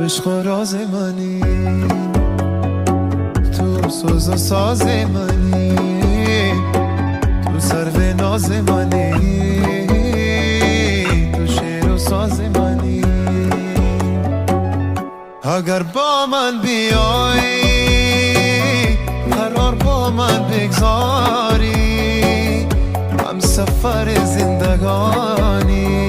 عشق و راز منی، تو سوز و ساز منی، تو سرو ناز منی، تو شعر و ساز منی. اگر با من بیایی قرار با من بگذاری، هم سفر زندگانی